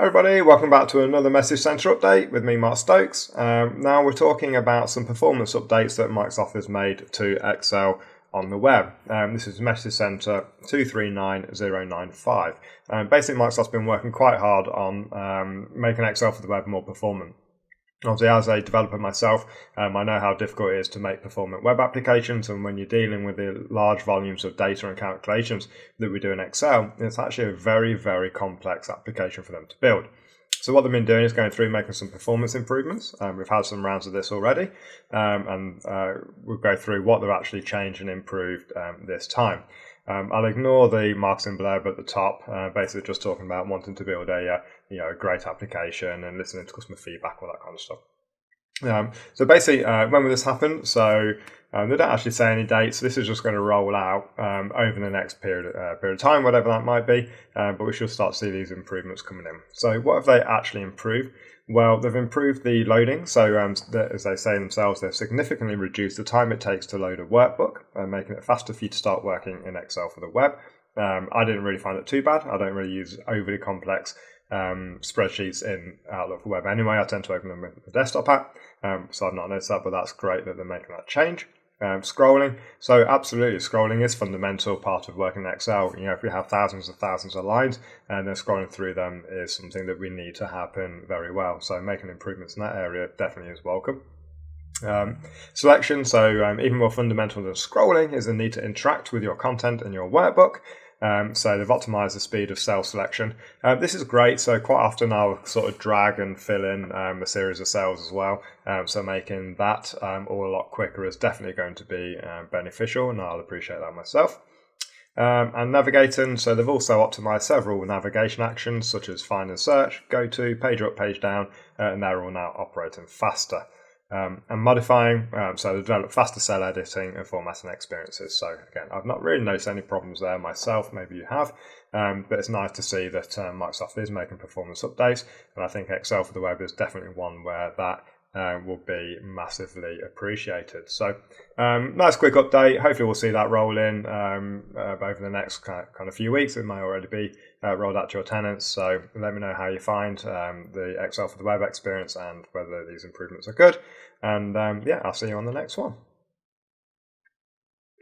Everybody, welcome back to another Message Center update with me, Mark Stokes. Now we're talking about some performance updates that Microsoft has made to Excel on the web. This is Message Center 239095. Basically, Microsoft's been working quite hard on making Excel for the web more performant. Obviously, as a developer myself, I know how difficult it is to make performant web applications, and when you're dealing with the large volumes of data and calculations that we do in Excel, it's actually a very, very complex application for them to build. So what they've been doing is going through making some performance improvements. We've had some rounds of this already, and we'll go through what they've actually changed and improved this time. I'll ignore the marketing blurb at the top, basically just talking about wanting to build a great application and listening to customer feedback, all that kind of stuff. So basically, when will this happen? So they don't actually say any dates. This is just going to roll out over the next period of time, whatever that might be. But we should start to see these improvements coming in. So what have they actually improved? Well, they've improved the loading. So as they say themselves, they've significantly reduced the time it takes to load a workbook, making it faster for you to start working in Excel for the web. I didn't really find it too bad. I don't really use overly complex spreadsheets in Outlook for Web anyway. I tend to open them with the desktop app, so I've not noticed that, but that's great that they're making that change. Scrolling, so absolutely, scrolling is a fundamental part of working in Excel. If we have thousands and thousands of lines, and then scrolling through them is something that we need to happen very well. So making improvements in that area definitely is welcome. Selection, so even more fundamental than scrolling is the need to interact with your content in your workbook. So they've optimized the speed of cell selection. This is great. So quite often I'll sort of drag and fill in a series of cells as well. So making that all a lot quicker is definitely going to be beneficial, and I'll appreciate that myself. And navigating, so they've also optimized several navigation actions such as find and search, go to, page up, page down, and they're all now operating faster. And modifying, so they develop faster cell editing and formatting experiences. So again, I've not really noticed any problems there myself, maybe you have, but it's nice to see that Microsoft is making performance updates, and I think Excel for the web is definitely one where that will be massively appreciated. So nice quick update. Hopefully we'll see that roll in over the next kind of few weeks. It may already be rolled out to your tenants, so let me know how you find the Excel for the web experience and whether these improvements are good. And yeah, I'll see you on the next one.